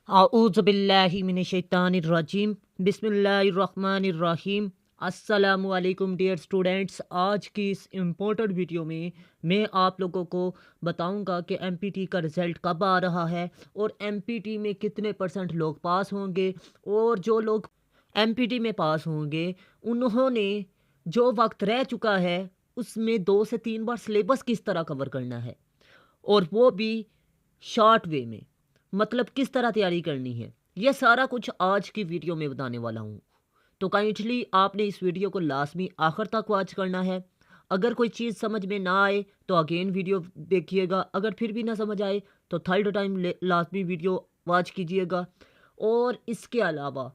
आऊज़ुबिल्लाहि मिनश्शैतानिर्रजीम बिस्मिल्लाहिर्रहमानिर्रहीम। अस्सलामुअलैकुम dear students, आज की इस इम्पोर्टेंट वीडियो में मैं आप लोगों को बताऊंगा कि एमपीटी का रिज़ल्ट कब आ रहा है और एमपीटी में कितने परसेंट लोग पास होंगे। और जो लोग एमपीटी में पास होंगे उन्होंने जो वक्त रह चुका है उसमें 2 से 3 बार सिलेबस किस तरह कवर करना है, और वो भी शॉर्ट वे में, मतलब किस तरह तैयारी करनी है। यह सारा कुछ आज की वीडियो में बताने वाला हूँ। तो काइंडली आपने इस वीडियो को लाजमी आखिर तक वॉच करना है। अगर कोई चीज़ समझ में ना आए तो अगेन वीडियो देखिएगा, अगर फिर भी ना समझ आए तो थर्ड टाइम लाजमी वीडियो वॉच कीजिएगा। और इसके अलावा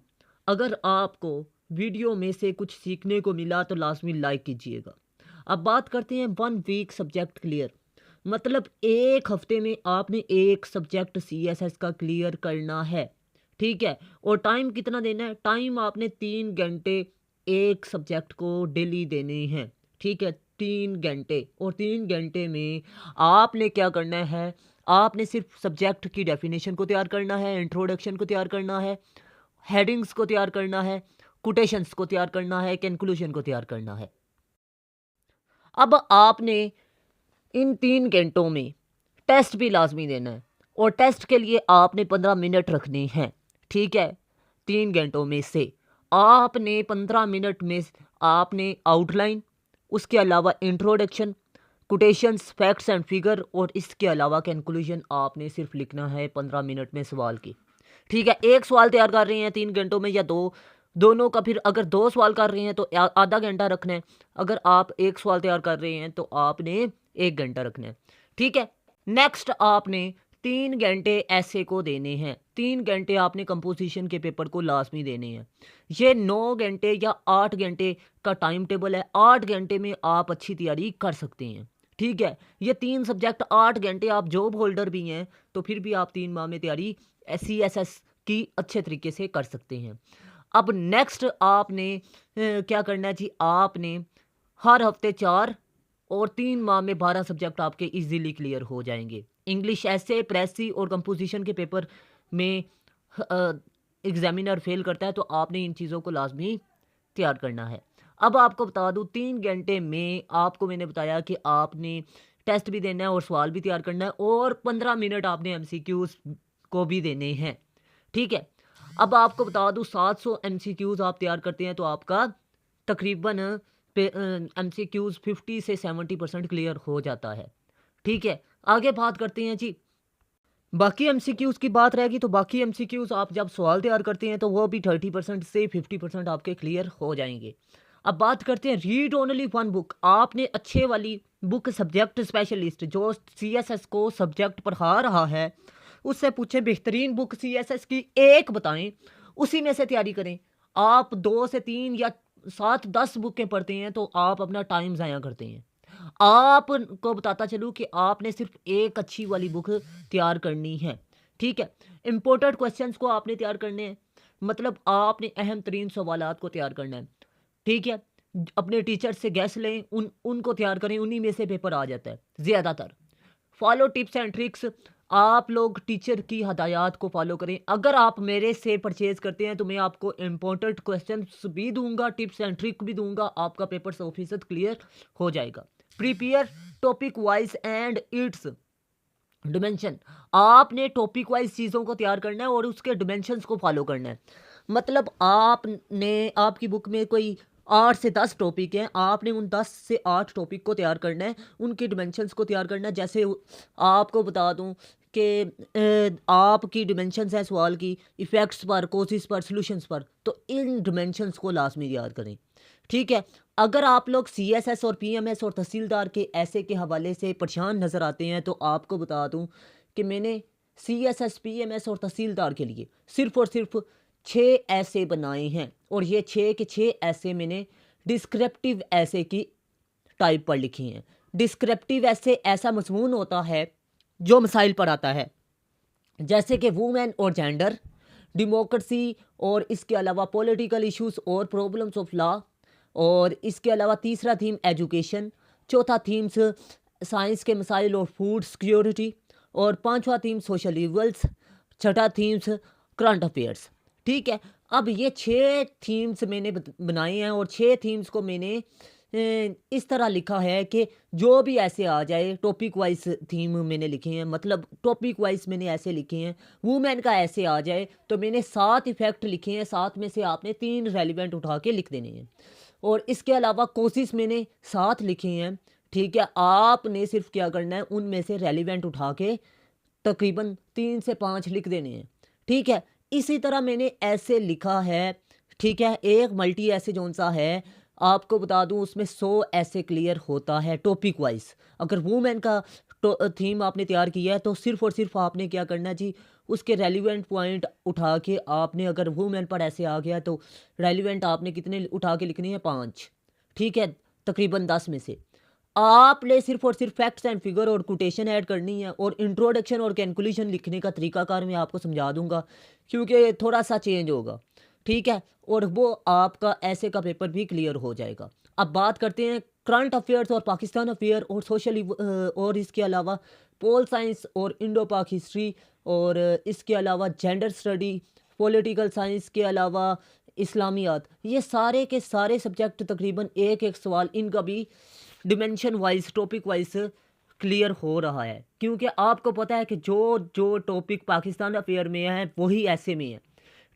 अगर आपको वीडियो में से कुछ सीखने को मिला तो लाजमी लाइक कीजिएगा। अब बात करते हैं 1 वीक सब्जेक्ट क्लियर, मतलब एक हफ्ते में आपने एक सब्जेक्ट सीएसएस का क्लियर करना है। ठीक है, और टाइम कितना देना है? टाइम आपने 3 घंटे एक सब्जेक्ट को डेली देने हैं। ठीक है, 3 घंटे, और 3 घंटे में आपने क्या करना है? आपने सिर्फ सब्जेक्ट की डेफिनेशन को तैयार करना है, इंट्रोडक्शन को तैयार करना है, हेडिंग्स को तैयार करना है, कोटेशंस को तैयार करना है, कंक्लूजन को तैयार करना है। अब आपने इन 3 घंटों में टेस्ट भी लाजमी देना है, और टेस्ट के लिए आपने 15 मिनट रखने हैं। ठीक है, 3 घंटों में से आपने 15 मिनट में आपने आउटलाइन, उसके अलावा introduction, quotations, facts and figure, और इसके अलावा कंक्लूजन आपने सिर्फ लिखना है 15 मिनट में सवाल की। ठीक है, एक सवाल तैयार कर रहे हैं 3 घंटों में या दो, दोनों का, फिर अगर 2 सवाल कर रहे हैं तो आधा घंटा रखना है। अगर आप एक सवाल तैयार कर रहे हैं तो आपने 1 घंटा रखना है। ठीक है, नेक्स्ट आपने 3 घंटे ऐसे को देने हैं। 3 घंटे आपने कंपोजिशन के पेपर को लाजमी देने हैं। ये 9 घंटे या 8 घंटे का टाइम टेबल है। 8 घंटे में आप अच्छी तैयारी कर सकते हैं। ठीक है, ये 3 सब्जेक्ट 8 घंटे, आप जॉब होल्डर भी हैं तो फिर भी आप 3 माह में तैयारी सीएसएस की अच्छे तरीके से कर सकते हैं। अब नेक्स्ट आपने क्या करना है जी? आपने हर हफ्ते 4 और 3 माह में 12 सब्जेक्ट आपके इजीली क्लियर हो जाएंगे। इंग्लिश ऐसे, प्रेसी और कंपोजिशन के पेपर में एग्जामिनर फेल करता है, तो आपने इन चीज़ों को लाजमी तैयार करना है। अब आपको बता दूं, 3 घंटे में आपको मैंने बताया कि आपने टेस्ट भी देना है और सवाल भी तैयार करना है, और 15 मिनट आपने एमसीक्यूज को भी देने हैं। ठीक है, अब आपको बता दूं 700 एमसीक्यूज आप तैयार करते हैं तो आपका तकरीबन एमसीक्यूज 50 से 70% क्लियर हो जाता है। ठीक है, आगे बात करते हैं जी। बाकी एमसीक्यूज की बात रहेगी तो बाकी एमसीक्यूज आप जब सवाल तैयार करते हैं तो वो भी 30% से 50% आपके क्लियर हो जाएंगे। अब बात करते हैं रीड ओनली 1 बुक। आपने अच्छे वाली बुक, सब्जेक्ट स्पेशलिस्ट जो सीएसएस को सब्जेक्ट पढ़ा रहा है उससे पूछे बेहतरीन बुक सीएसएस की एक बताएं, उसी में से तैयारी करें। आप 2 से 3 या 7-10 बुकें पढ़ते हैं तो आप अपना टाइम ज़ाया करते हैं। आपको बताता चलूँ कि आपने सिर्फ एक अच्छी वाली बुक तैयार करनी है। ठीक है, इंपॉर्टेंट क्वेश्चंस को आपने तैयार करने हैं, मतलब आपने अहम तरीन सवालात को तैयार करना है। ठीक है, अपने टीचर से गैस लें, उनको तैयार करें, उन्हीं में से पेपर आ जाता है ज़्यादातर। फॉलो टिप्स एंड ट्रिक्स, आप लोग टीचर की हदायत को फॉलो करें। अगर आप मेरे से परचेज करते हैं तो मैं आपको इंपॉर्टेंट क्वेश्चंस भी दूंगा, टिप्स एंड ट्रिक भी दूंगा, आपका पेपर 100% क्लियर हो जाएगा। Prepare topic wise and it's dimension, आपने टॉपिक वाइज चीज़ों को तैयार करना है और उसके डिमेंशंस को फॉलो करना है। मतलब आपने, आपकी बुक में कोई 8 से 10 टॉपिक हैं, आपने उन 10 से 8 टॉपिक को तैयार करना है, उनके डिमेंशंस को तैयार करना है। जैसे आपको बता दूं कि आपकी डिमेंशंस हैं सवाल की इफ़ेक्ट्स पर, कोसिस पर, सॉल्यूशंस पर, तो इन डिमेंशंस को लाजमी याद करें। ठीक है, अगर आप लोग सीएसएस और पीएमएस और तहसीलदार के ऐसे के हवाले से परेशान नज़र आते हैं तो आपको बता दूं कि मैंने सीएसएस, पीएमएस और तहसीलदार के लिए सिर्फ और सिर्फ 6 ऐसे बनाए हैं, और ये 6 के 6 ऐसे मैंने डिस्क्रिप्टिव ऐसे की टाइप पर लिखे हैं। डिस्क्रिप्टिव ऐसे ऐसा मजमून होता है जो मसाइल पर आता है, जैसे कि वुमेन और जेंडर, डेमोक्रेसी, और इसके अलावा पॉलिटिकल इश्यूज और प्रॉब्लम्स ऑफ लॉ, और इसके अलावा तीसरा थीम एजुकेशन, चौथा थीम्स साइंस के मसाइल और फूड सिक्योरिटी, और पांचवा थीम सोशल इवल्स, छठा थीम्स करंट अफेयर्स। ठीक है, अब ये 6 थीम्स मैंने बनाए हैं और 6 थीम्स को मैंने इस तरह लिखा है कि जो भी ऐसे आ जाए, टॉपिक वाइज थीम मैंने लिखे हैं, मतलब टॉपिक वाइज मैंने ऐसे लिखे हैं। वुमेन का ऐसे आ जाए तो मैंने 7 इफ़ेक्ट लिखे हैं, 7 में से आपने 3 रेलिवेंट उठा के लिख देने हैं। और इसके अलावा कोर्सेज़ मैंने 7 लिखे हैं। ठीक है, आपने सिर्फ क्या करना है, उनमें से रेलिवेंट उठा के तकरीबन 3 से 5 लिख देने हैं। ठीक है, इसी तरह मैंने ऐसे लिखा है। ठीक है, एक मल्टी ऐसे जौन सा है, आपको बता दूं उसमें 100 ऐसे क्लियर होता है टॉपिक वाइज। अगर वुमेन का थीम आपने तैयार किया है तो सिर्फ और सिर्फ आपने क्या करना है जी, उसके रेलिवेंट पॉइंट उठा के आपने, अगर वुमेन पर ऐसे आ गया तो रेलिवेंट आपने कितने उठा के लिखने हैं, 5। ठीक है, तकरीबन 10 में से आपने सिर्फ और सिर्फ फैक्ट्स एंड फिगर और कोटेशन ऐड करनी है। और इंट्रोडक्शन और कैलकुलेशन लिखने का तरीकाकार मैं आपको समझा दूंगा, क्योंकि थोड़ा सा चेंज होगा। ठीक है, और वो आपका ऐसे का पेपर भी क्लियर हो जाएगा। अब बात करते हैं करंट अफेयर्स और पाकिस्तान अफेयर और सोशल, और इसके अलावा पोल साइंस और इंडो पाक हिस्ट्री, और इसके अलावा जेंडर स्टडी, पॉलिटिकल साइंस के अलावा इस्लामियात। ये सारे के सारे सब्जेक्ट तकरीबन एक एक सवाल इनका भी dimension wise, topic wise clear हो रहा है, क्योंकि आपको पता है कि जो जो टॉपिक पाकिस्तान अफेयर में है वही ऐसे में है।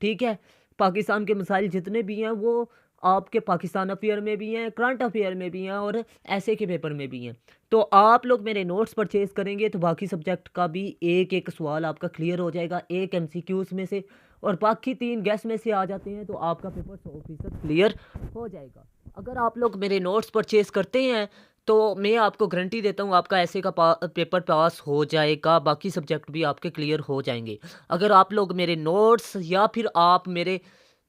ठीक है, पाकिस्तान के मसाइल जितने भी हैं वो आपके पाकिस्तान अफेयर में भी हैं, करंट अफेयर में भी हैं और ऐसे के पेपर में भी हैं। तो आप लोग मेरे नोट्स परचेज करेंगे तो बाकी सब्जेक्ट का भी एक एक सवाल आपका क्लियर हो जाएगा, एक एमसीक्यूज में से, और बाकी 3 गैस में से आ जाते हैं तो आपका पेपर 100% क्लियर हो जाएगा। अगर आप लोग मेरे नोट्स परचेज करते हैं तो मैं आपको गारंटी देता हूँ आपका ऐसे का पेपर पास हो जाएगा, बाकी सब्जेक्ट भी आपके क्लियर हो जाएंगे। अगर आप लोग मेरे नोट्स या फिर आप मेरे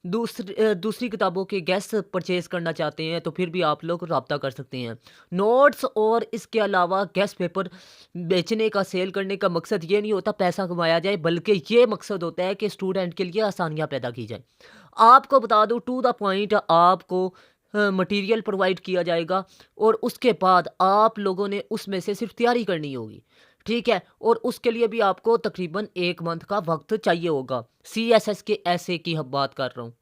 दूसरी किताबों के गैस परचेज़ करना चाहते हैं तो फिर भी आप लोग रब्ता कर सकते हैं। नोट्स और इसके अलावा गैस पेपर बेचने का, सेल करने का मकसद ये नहीं होता पैसा कमाया जाए, बल्कि ये मकसद होता है कि स्टूडेंट के लिए आसानियाँ पैदा की जाए। आपको बता दूँ, टू द पॉइंट आपको मटेरियल प्रोवाइड किया जाएगा और उसके बाद आप लोगों ने उसमें से सिर्फ तैयारी करनी होगी। ठीक है, और उसके लिए भी आपको तकरीबन 1 मंथ का वक्त चाहिए होगा। CSS के ऐसे की हम बात कर रहा हूँ।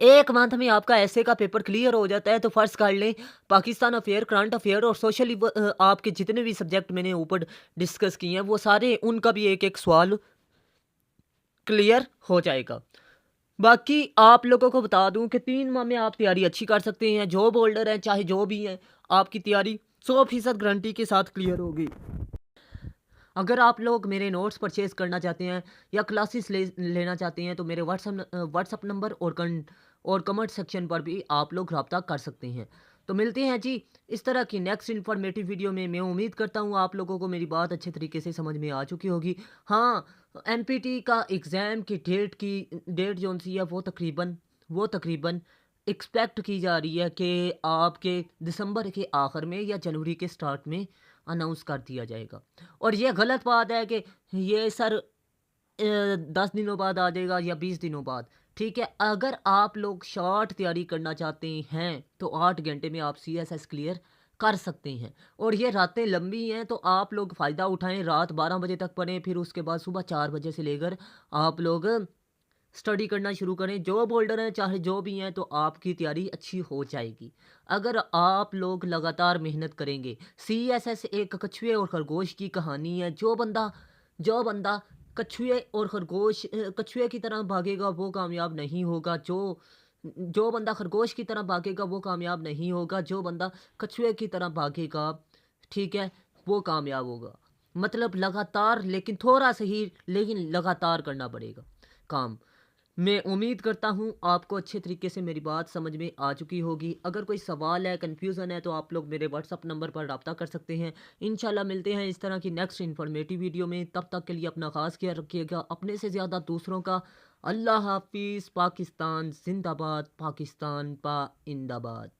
1 मंथ में आपका ऐसे का पेपर क्लियर हो जाता है। तो फर्स्ट कर लें, पाकिस्तान अफेयर, करंट अफेयर और सोशल, आपके जितने भी सब्जेक्ट मैंने ऊपर डिस्कस किए हैं वो सारे, उनका भी एक एक सवाल क्लियर हो जाएगा। बाकी आप लोगों को बता दूं कि 3 माह में आप तैयारी अच्छी कर सकते हैं। जॉब होल्डर हैं चाहे जो भी हैं, आपकी तैयारी 100% गारंटी के साथ क्लियर होगी। अगर आप लोग मेरे नोट्स परचेज़ करना चाहते हैं या क्लासेस लेना चाहते हैं तो मेरे व्हाट्सअप नंबर और कमेंट सेक्शन पर भी आप लोग रब्ता कर सकते हैं। तो मिलते हैं जी इस तरह की नेक्स्ट इन्फॉर्मेटिव वीडियो में। मैं उम्मीद करता हूँ आप लोगों को मेरी बात अच्छे तरीके से समझ में आ चुकी होगी। हाँ, एमपीटी का एग्ज़ाम की डेट जो सी है वो तकरीबन एक्सपेक्ट की जा रही है कि आपके दिसंबर के आखिर में या जनवरी के स्टार्ट में अनाउंस कर दिया जाएगा। और ये गलत बात है कि ये सर 10 दिनों बाद आ जाएगा या 20 दिनों बाद। ठीक है, अगर आप लोग शॉर्ट तैयारी करना चाहते हैं तो 8 घंटे में आप CSS क्लियर कर सकते हैं। और ये रातें लंबी हैं तो आप लोग फ़ायदा उठाएं, रात 12 बजे तक पढ़ें, फिर उसके बाद सुबह 4 बजे से लेकर आप लोग स्टडी करना शुरू करें। जॉब होल्डर हैं चाहे जो भी हैं तो आपकी तैयारी अच्छी हो जाएगी अगर आप लोग लगातार मेहनत करेंगे। CSS एक कछुए और खरगोश की कहानी है। जो बंदा कछुए की तरह भागेगा वो कामयाब नहीं होगा। जो बंदा खरगोश की तरह भागेगा वो कामयाब नहीं होगा। जो बंदा कछुए की तरह भागेगा, ठीक है, वो कामयाब होगा। मतलब लगातार, लेकिन थोड़ा सही, लेकिन लगातार करना पड़ेगा काम। मैं उम्मीद करता हूँ आपको अच्छे तरीके से मेरी बात समझ में आ चुकी होगी। अगर कोई सवाल है, कन्फ्यूज़न है तो आप लोग मेरे व्हाट्सअप नंबर पर रब्ता कर सकते हैं। इंशाल्लाह मिलते हैं इस तरह की नेक्स्ट इन्फॉर्मेटिव वीडियो में। तब तक के लिए अपना ख़ास ख्याल रखिएगा, अपने से ज़्यादा दूसरों का। अल्लाह हाफिज़। पाकिस्तान जिंदाबाद, पाकिस्तान पाइंदाबाद।